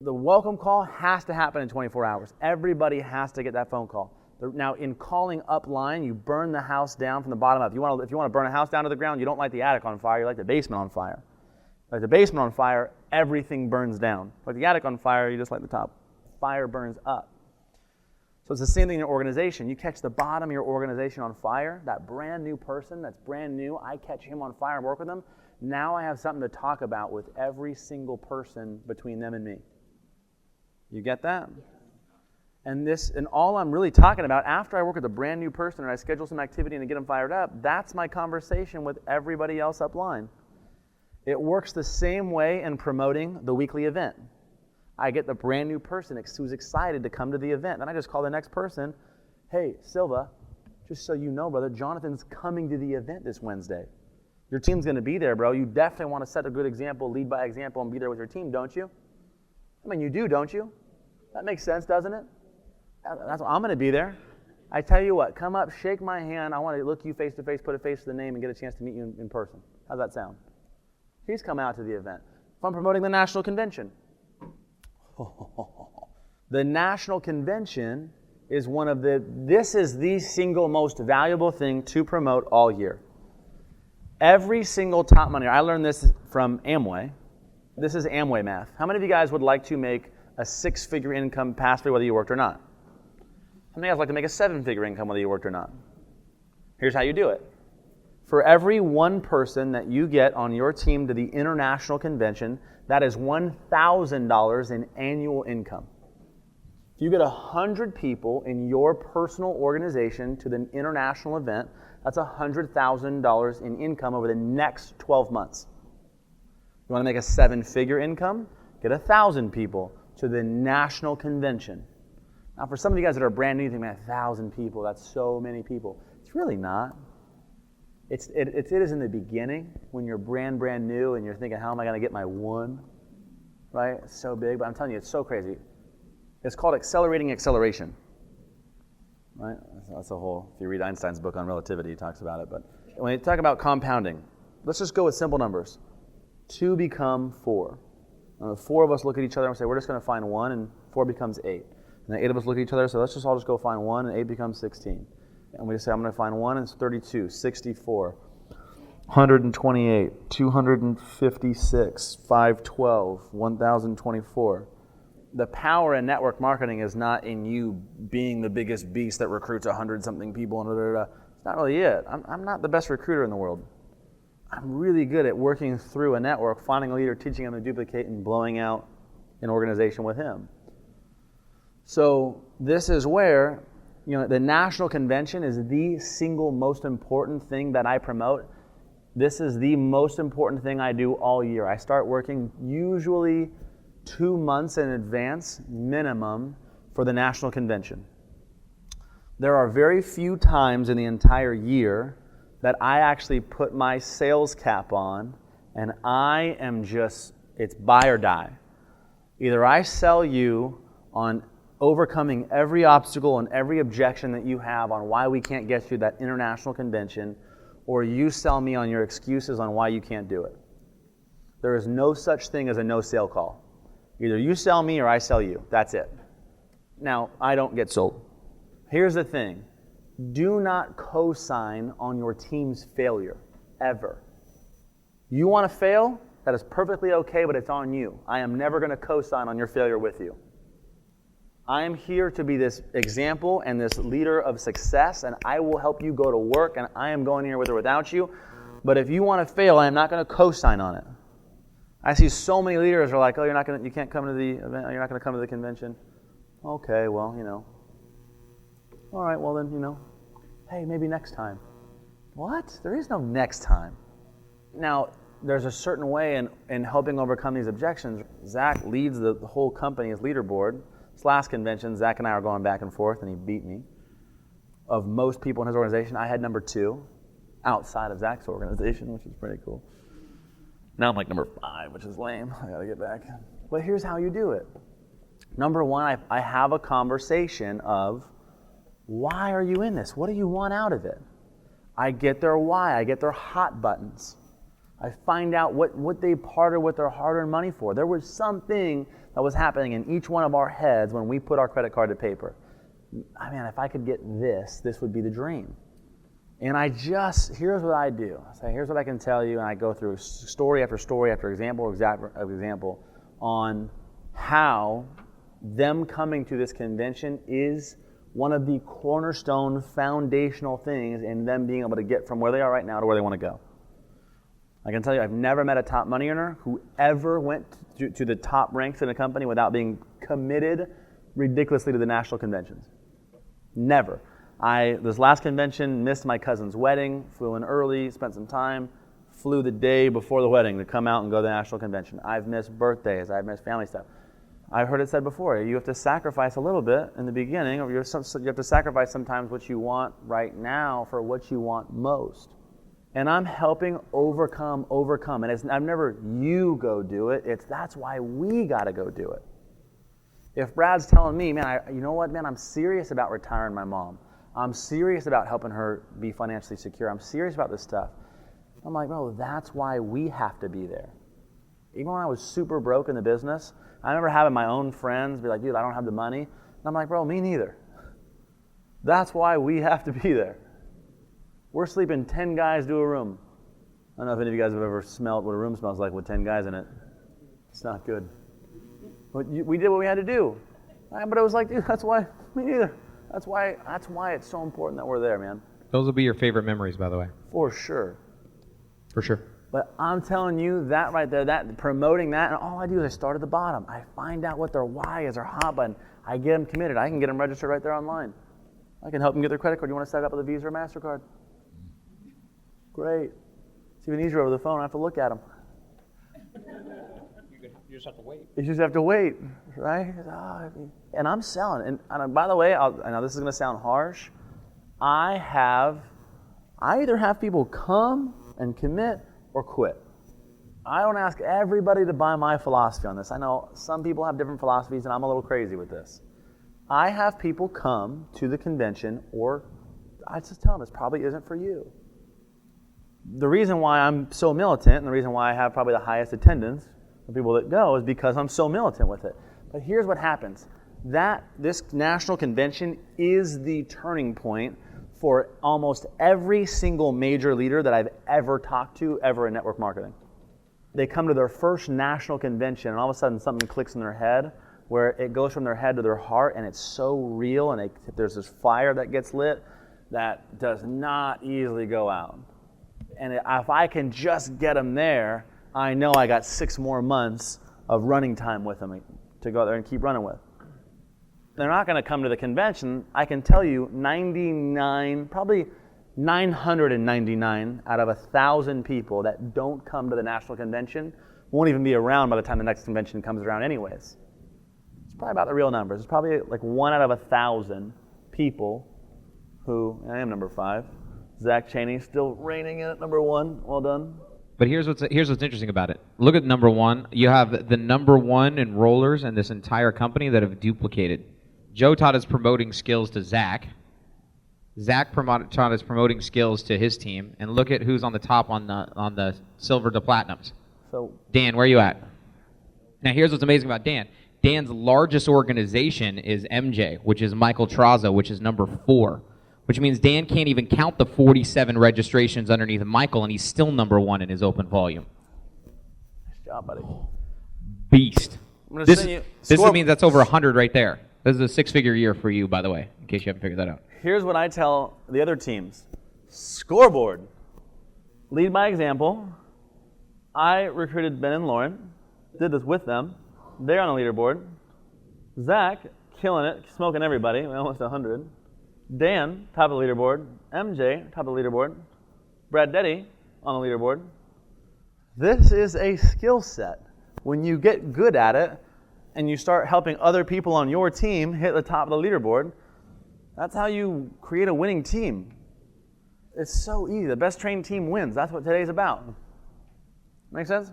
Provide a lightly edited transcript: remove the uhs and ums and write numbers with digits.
The welcome call has to happen in 24 hours. Everybody has to get that phone call. Now, in calling up line, you burn the house down from the bottom up. If you want to burn a house down to the ground, you don't light the attic on fire, you light the basement on fire. Light the basement on fire, everything burns down. Light the attic on fire, you just light the top. Fire burns up. So it's the same thing in your organization. You catch the bottom of your organization on fire, that brand new person that's brand new, I catch him on fire and work with him. Now I have something to talk about with every single person between them and me. You get that? And all I'm really talking about, after I work with a brand new person and I schedule some activity and I get them fired up, that's my conversation with everybody else upline. It works the same way in promoting the weekly event. I get the brand new person who's excited to come to the event. Then I just call the next person, hey, Silva, just so you know, brother, Jonathan's coming to the event this Wednesday. Your team's going to be there, bro. You definitely want to set a good example, lead by example, and be there with your team, don't you? I mean, you do, don't you? That makes sense, doesn't it? That's why I'm going to be there. I tell you what, come up, shake my hand. I want to look you face to face, put a face to the name, and get a chance to meet you in person. How's that sound? He's come out to the event. If I'm promoting the national convention. The national convention is this is the single most valuable thing to promote all year. Every single top money, I learned this from Amway. This is Amway math. How many of you guys would like to make a 6-figure income passively whether you worked or not? How many of you guys like to make a 7-figure income whether you worked or not? Here's how you do it. For every one person that you get on your team to the international convention, that is $1,000 in annual income. If you get 100 people in your personal organization to the international event, that's $100,000 in income over the next 12 months. You want to make a 7-figure income? Get 1,000 people to the national convention. Now, for some of you guys that are brand new, you think, man, 1,000 people, that's so many people. It's really not. It is in the beginning when you're brand new and you're thinking, how am I going to get my one? Right? It's so big, but I'm telling you, it's so crazy. It's called accelerating acceleration. Right? That's a whole, if you read Einstein's book on relativity, he talks about it. But when you talk about compounding, let's just go with simple numbers. 2 become 4. The 4 of us look at each other and say, we're just going to find 1, and 4 becomes 8. And the 8 of us look at each other and say, let's just all go find 1, and 8 becomes 16. And we just say, I'm going to find 1, and it's 32, 64, 128, 256, 512, 1024. The power in network marketing is not in you being the biggest beast that recruits 100-something people. And It's not really it. I'm not the best recruiter in the world. I'm really good at working through a network, finding a leader, teaching him to duplicate, and blowing out an organization with him. So this is where, the national convention is the single most important thing that I promote. This is the most important thing I do all year. I start working usually 2 months in advance, minimum, for the national convention. There are very few times in the entire year that I actually put my sales cap on and I am it's buy or die. Either I sell you on overcoming every obstacle and every objection that you have on why we can't get you that international convention, or you sell me on your excuses on why you can't do it. There is no such thing as a no-sale call. Either you sell me or I sell you. That's it. Now, I don't get sold. Here's the thing. Do not co-sign on your team's failure, ever. You want to fail? That is perfectly okay, but it's on you. I am never going to co-sign on your failure with you. I am here to be this example and this leader of success, and I will help you go to work, and I am going here with or without you. But if you want to fail, I am not going to co-sign on it. I see so many leaders are like, oh, you can't come to the event, you're not going to come to the convention. Okay, well, All right, well then, hey, maybe next time. What? There is no next time. Now, there's a certain way in helping overcome these objections. Zach leads the whole company's leaderboard. This last convention, Zach and I are going back and forth, and he beat me. Of most people in his organization, I had number 2 outside of Zach's organization, which is pretty cool. Now I'm like number 5, which is lame. I got to get back. But here's how you do it. Number 1, I have a conversation of, why are you in this? What do you want out of it? I get their why. I get their hot buttons. I find out what they parted with their hard-earned money for. There was something that was happening in each one of our heads when we put our credit card to paper. I mean, if I could get this would be the dream. And here's what I do. I say, here's what I can tell you, and I go through story after story after example after example on how them coming to this convention is one of the cornerstone foundational things in them being able to get from where they are right now to where they want to go. I can tell you, I've never met a top money earner who ever went to the top ranks in a company without being committed ridiculously to the national conventions. Never. This last convention, missed my cousin's wedding, flew in early, spent some time, flew the day before the wedding to come out and go to the national convention. I've missed birthdays, I've missed family stuff. I've heard it said before, you have to sacrifice a little bit in the beginning, or you have to sacrifice sometimes what you want right now for what you want most. And I'm helping overcome. And I'm never, you go do it. That's why we got to go do it. If Brad's telling me, man, you know what, man, I'm serious about retiring my mom. I'm serious about helping her be financially secure. I'm serious about this stuff. I'm like, bro, that's why we have to be there. Even when I was super broke in the business, I remember having my own friends be like, dude, I don't have the money. And I'm like, bro, me neither. That's why we have to be there. We're sleeping 10 guys to a room. I don't know if any of you guys have ever smelled what a room smells like with 10 guys in it. It's not good. But we did what we had to do. But it was like, dude, that's why, me neither. That's why it's so important that we're there, man. Those will be your favorite memories, by the way. For sure. For sure. But I'm telling you, that right there, that promoting that, and all I do is I start at the bottom. I find out what their why is, their hot button. I get them committed. I can get them registered right there online. I can help them get their credit card. You want to set it up with a Visa or MasterCard? Great. It's even easier over the phone. I have to look at them. You just have to wait. You just have to wait, right? And I'm selling. And by the way, I know this is going to sound harsh. I either have people come and commit or quit. I don't ask everybody to buy my philosophy on this. I know some people have different philosophies, and I'm a little crazy with this. I have people come to the convention, or I just tell them this probably isn't for you. The reason why I'm so militant, and the reason why I have probably the highest attendance of people that go, is because I'm so militant with it. But here's what happens. This national convention is the turning point for almost every single major leader that I've ever talked to ever in network marketing. They come to their first national convention, and all of a sudden something clicks in their head where it goes from their head to their heart, and it's so real, and there's this fire that gets lit that does not easily go out. And if I can just get them there, I know I got 6 more months of running time with them to go there and keep running with. They're not going to come to the convention. I can tell you 999 out of 1,000 people that don't come to the national convention won't even be around by the time the next convention comes around anyways. It's probably about the real numbers. It's probably like 1 out of 1,000 people who, I am number 5. Zach Cheney still reigning in at number 1. Well done. But here's what's interesting about it. Look at number 1. You have the number 1 enrollers in this entire company that have duplicated. Joe taught his promoting skills to Zach. Zach taught his promoting skills to his team. And look at who's on the top on the silver to platinums. So Dan, where are you at? Now here's what's amazing about Dan. Dan's largest organization is MJ, which is Michael Traza, which is number 4. Which means Dan can't even count the 47 registrations underneath Michael, and he's still number 1 in his open volume. Nice job, buddy. Beast. This means that's over 100 right there. This is a 6-figure year for you, by the way, in case you haven't figured that out. Here's what I tell the other teams. Scoreboard. Lead by example. I recruited Ben and Lauren, did this with them. They're on the leaderboard. Zach, killing it, smoking everybody, almost 100. Dan, top of the leaderboard. MJ, top of the leaderboard. Brad Deddy, on the leaderboard. This is a skill set. When you get good at it, and you start helping other people on your team hit the top of the leaderboard, that's how you create a winning team. It's so easy. The best trained team wins. That's what today's about. Make sense?